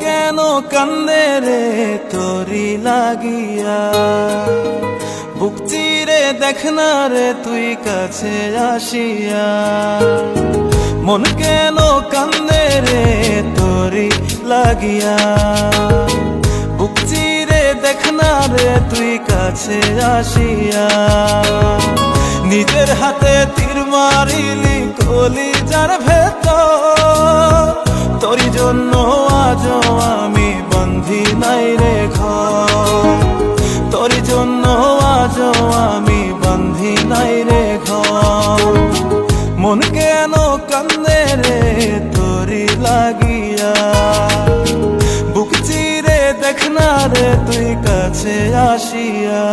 কেন কান্দে রে তোরি লাগিয়া, বুক চিরে দেখ না রে তুই কাছে আসিয়া। মন কেন কান্দে রে তোরি লাগিয়া, বুক চিরে দেখ না রে তুই কাছে আসিয়া। নিজের হাতে তীর মারিলি কলিজার ভেতর, তোরি জন্য আজও আমি বন্ধি নাই রে ঘর, তোরি জন্য আজও আমি বন্ধি নাই রে ঘর। মন কেন কান্দে রে তোরি লাগিয়া, বুক চিরে দেখ না রে তুই কাছে আসিয়া।